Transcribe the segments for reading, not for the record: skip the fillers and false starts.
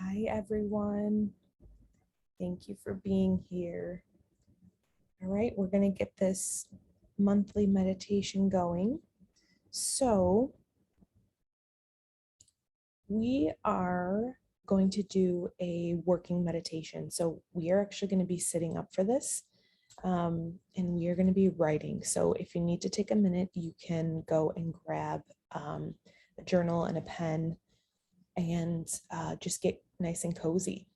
Hi, everyone. Thank you for being here. All right, we're going to get this monthly meditation going. So, we are going to do a working meditation. So, we are actually going to be sitting up for this and we are going to be writing. So, if you need to take a minute, you can go and grab a journal and a pen and just get nice and cozy.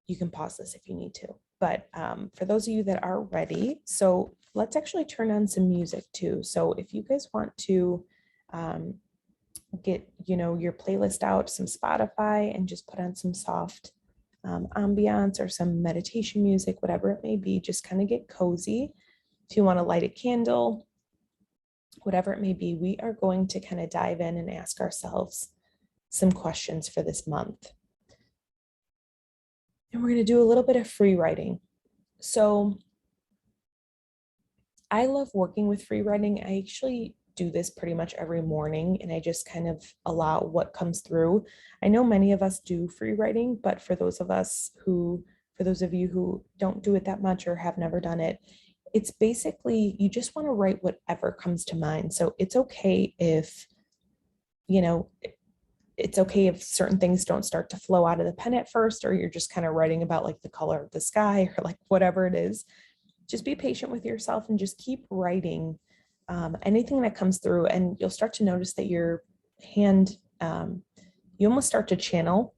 You can pause this if you need to. But for those of you that are ready, so let's actually turn on some music too. So if you guys want to get, your playlist out, some Spotify, and just put on some soft ambiance or some meditation music, whatever it may be, just kind of get cozy. If you want to light a candle, whatever it may be, we are going to kind of dive in and ask ourselves some questions for this month. And we're going to do a little bit of free writing. So I love working with free writing. I actually do this pretty much every morning and I just kind of allow what comes through. I know many of us do free writing, but for those of you who don't do it that much or have never done it, it's basically you just want to write whatever comes to mind. So it's okay if, it's okay if certain things don't start to flow out of the pen at first, or you're just kind of writing about like the color of the sky or like whatever it is. Just be patient with yourself and just keep writing anything that comes through, and you'll start to notice that your hand, you almost start to channel.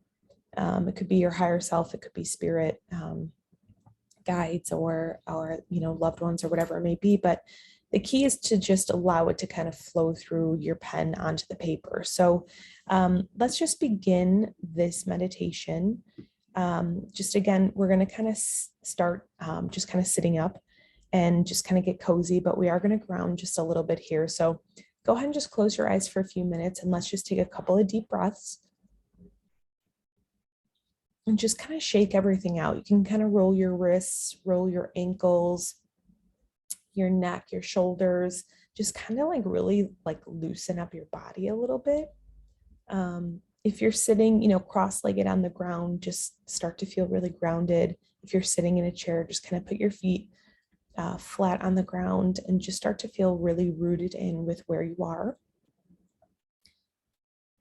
It could be your higher self, it could be spirit guides or loved ones or whatever it may be, but the key is to just allow it to kind of flow through your pen onto the paper. So let's just begin this meditation. Just again, we're going to kind of start just kind of sitting up and just kind of get cozy, but we are going to ground just a little bit here. So go ahead and just close your eyes for a few minutes and let's just take a couple of deep breaths and just kind of shake everything out. You can kind of roll your wrists, roll your ankles, your neck, your shoulders, just kind of like really like loosen up your body a little bit. If you're sitting, cross-legged on the ground, just start to feel really grounded. If you're sitting in a chair, just kind of put your feet flat on the ground and just start to feel really rooted in with where you are.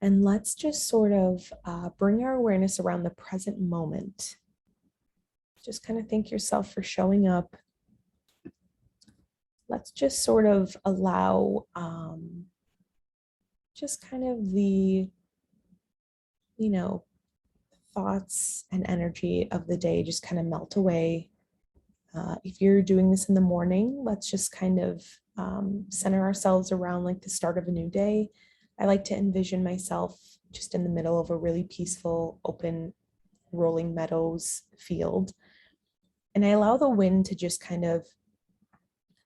And let's just sort of bring our awareness around the present moment. Just kind of thank yourself for showing up. Let's just sort of allow just kind of the, thoughts and energy of the day just kind of melt away. If you're doing this in the morning, let's just kind of center ourselves around like the start of a new day. I like to envision myself just in the middle of a really peaceful, open, rolling meadows field. And I allow the wind to just kind of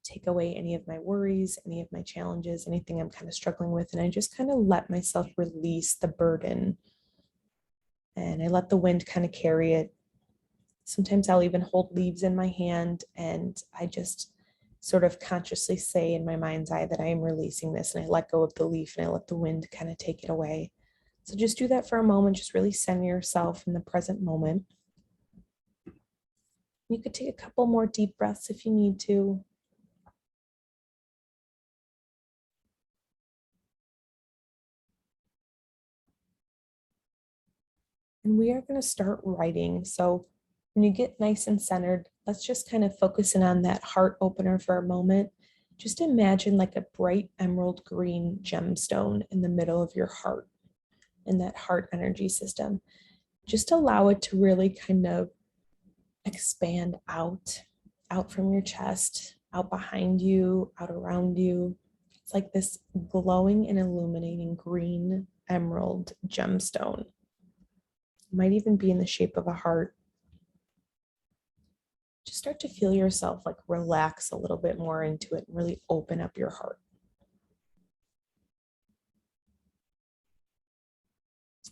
take away any of my worries, any of my challenges, anything I'm kind of struggling with. And I just kind of let myself release the burden. And I let the wind kind of carry it. Sometimes I'll even hold leaves in my hand and I just sort of consciously say in my mind's eye that I am releasing this, and I let go of the leaf and I let the wind kind of take it away. So just do that for a moment. Just really center yourself in the present moment. You could take a couple more deep breaths if you need to. And we are going to start writing. So when you get nice and centered, let's just kind of focus in on that heart opener for a moment. Just imagine like a bright emerald green gemstone in the middle of your heart, in that heart energy system. Just allow it to really kind of expand out from your chest, out behind you, out around you. It's like this glowing and illuminating green emerald gemstone. It might even be in the shape of a heart. Just start to feel yourself like relax a little bit more into it and really open up your heart.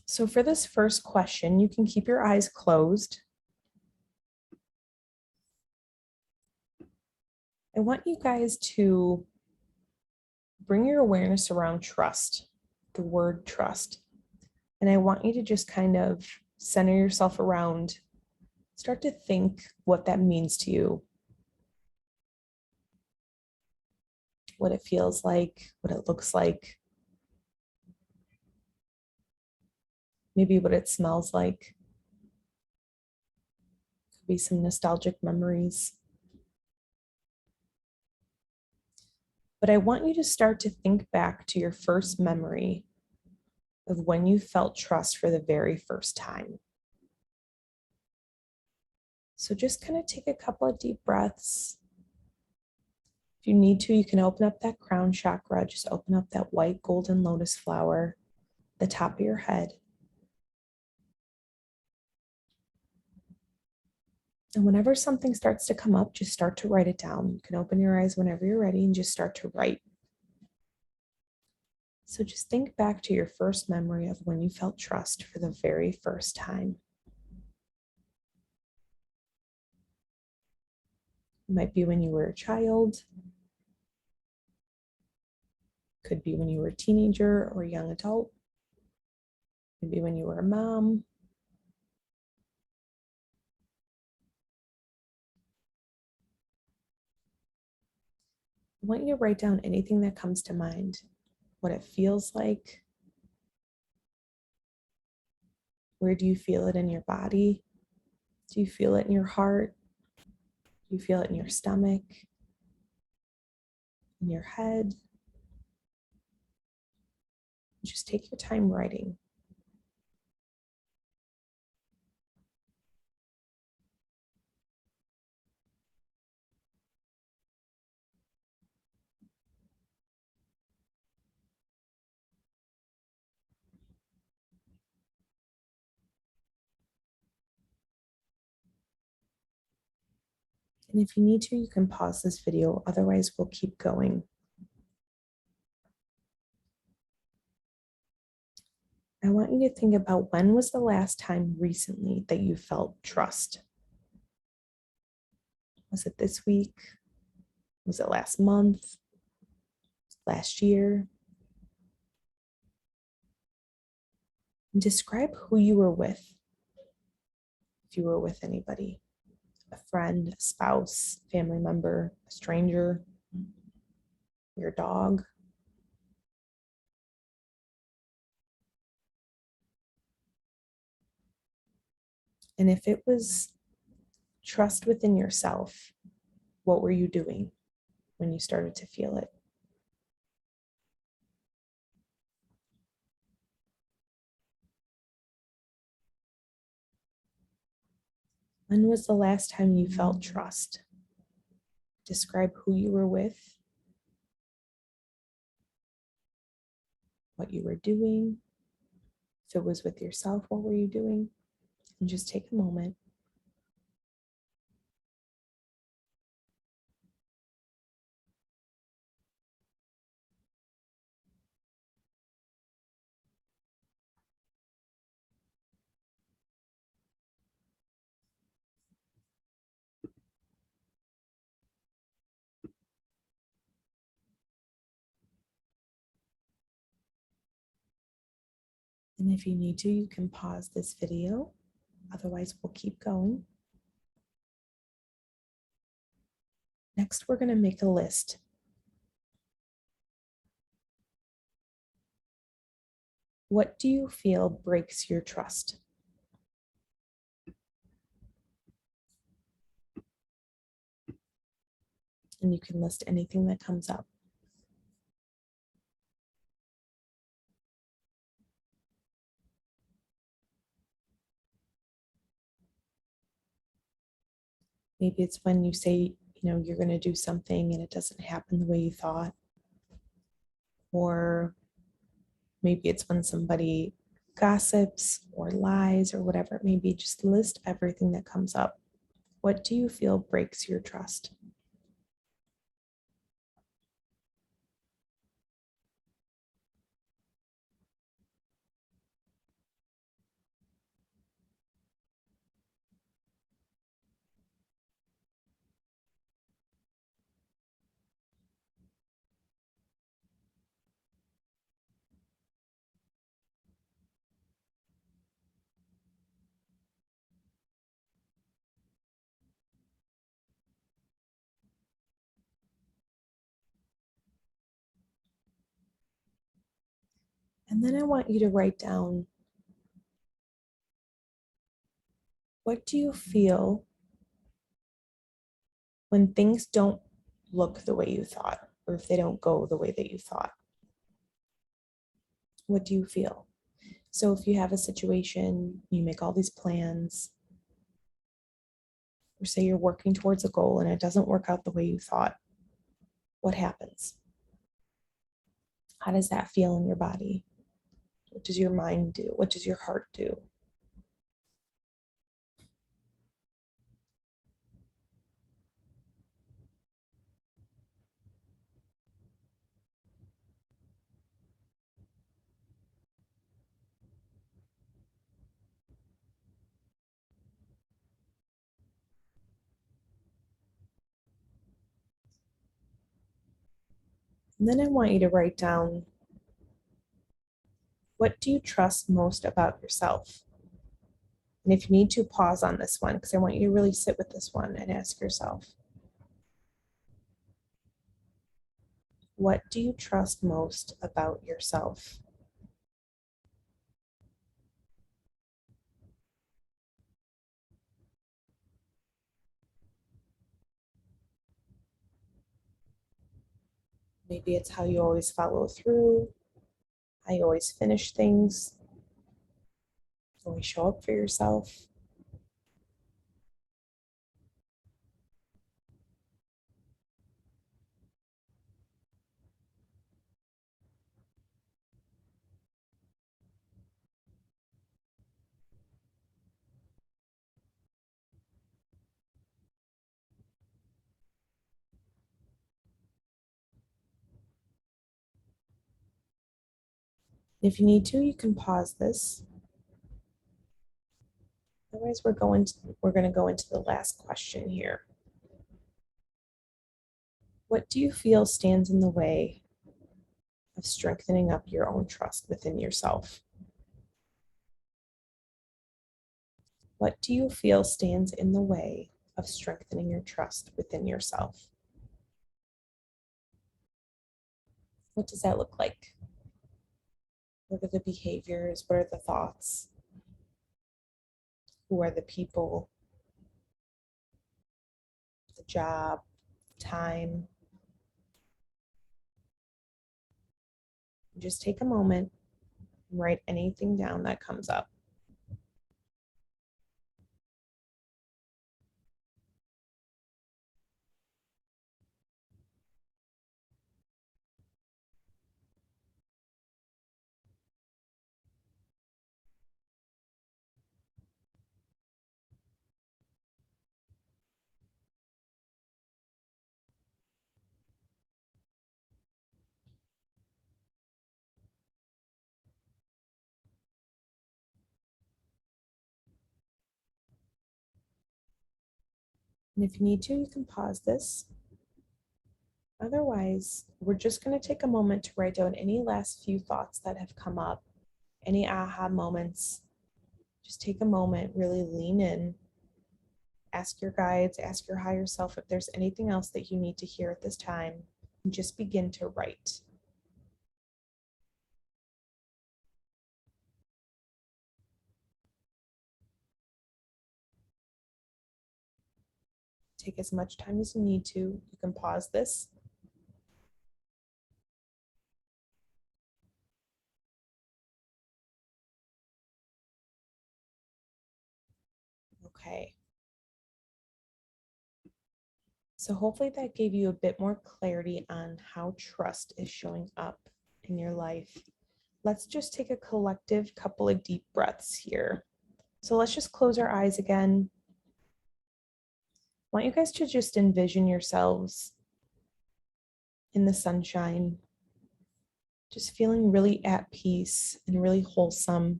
So for this first question, you can keep your eyes closed. I want you guys to bring your awareness around trust, the word trust. And I want you to just kind of center yourself around, start to think what that means to you, what it feels like, what it looks like, maybe what it smells like. Could be some nostalgic memories. But I want you to start to think back to your first memory of when you felt trust for the very first time. So just kind of take a couple of deep breaths. If you need to, you can open up that crown chakra, just open up that white golden lotus flower, the top of your head. And whenever something starts to come up, just start to write it down. You can open your eyes whenever you're ready and just start to write. So just think back to your first memory of when you felt trust for the very first time. It might be when you were a child. Could be when you were a teenager or a young adult. Maybe when you were a mom. I want you to write down anything that comes to mind, what it feels like. Where do you feel it in your body? Do you feel it in your heart? Do you feel it in your stomach? In your head? Just take your time writing. And if you need to, you can pause this video. Otherwise, we'll keep going. I want you to think about, when was the last time recently that you felt trust? Was it this week? Was it last month? Last year? And describe who you were with. If you were with anybody, a friend, a spouse, family member, a stranger, your dog. And if it was trust within yourself, what were you doing when you started to feel it? When was the last time you felt trust? Describe who you were with, what you were doing. If it was with yourself, what were you doing? And just take a moment. And if you need to, you can pause this video. Otherwise, we'll keep going. Next, we're going to make a list. What do you feel breaks your trust? And you can list anything that comes up. Maybe it's when you say, you're going to do something and it doesn't happen the way you thought. Or maybe it's when somebody gossips or lies or whatever it may be. Just list everything that comes up. What do you feel breaks your trust? And then I want you to write down, what do you feel when things don't look the way you thought, or if they don't go the way that you thought? What do you feel? So if you have a situation, you make all these plans, or say you're working towards a goal and it doesn't work out the way you thought, what happens? How does that feel in your body? What does your mind do? What does your heart do? And then I want you to write down, what do you trust most about yourself? And if you need to, pause on this one, because I want you to really sit with this one and ask yourself, what do you trust most about yourself? Maybe it's how you always follow through, how you always finish things, always show up for yourself. If you need to, you can pause this. Otherwise, we're going to go into the last question here. What do you feel stands in the way of strengthening up your own trust within yourself? What do you feel stands in the way of strengthening your trust within yourself? What does that look like? What are the behaviors? What are the thoughts? Who are the people? The job, time? Just take a moment and write anything down that comes up. And if you need to, you can pause this. Otherwise, we're just going to take a moment to write down any last few thoughts that have come up, any aha moments. Just take a moment, really lean in, ask your guides, ask your higher self if there's anything else that you need to hear at this time, and just begin to write. Take as much time as you need to. You can pause this. Okay. So hopefully that gave you a bit more clarity on how trust is showing up in your life. Let's just take a collective couple of deep breaths here. So let's just close our eyes again. I want you guys to just envision yourselves in the sunshine, just feeling really at peace and really wholesome.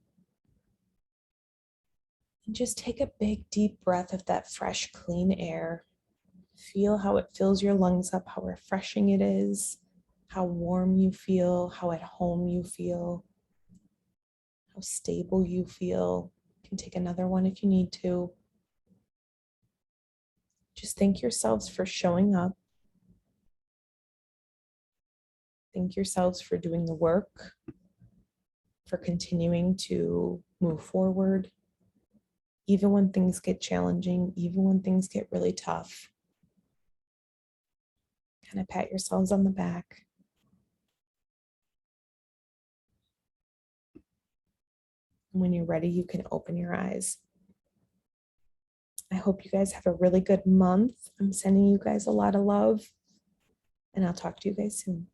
And just take a big deep breath of that fresh, clean air. Feel how it fills your lungs up, how refreshing it is, how warm you feel, how at home you feel, how stable you feel. You can take another one if you need to. Just thank yourselves for showing up. Thank yourselves for doing the work. for continuing to move forward, even when things get challenging, even when things get really tough. Kind of pat yourselves on the back. When you're ready, you can open your eyes. I hope you guys have a really good month. I'm sending you guys a lot of love, and I'll talk to you guys soon.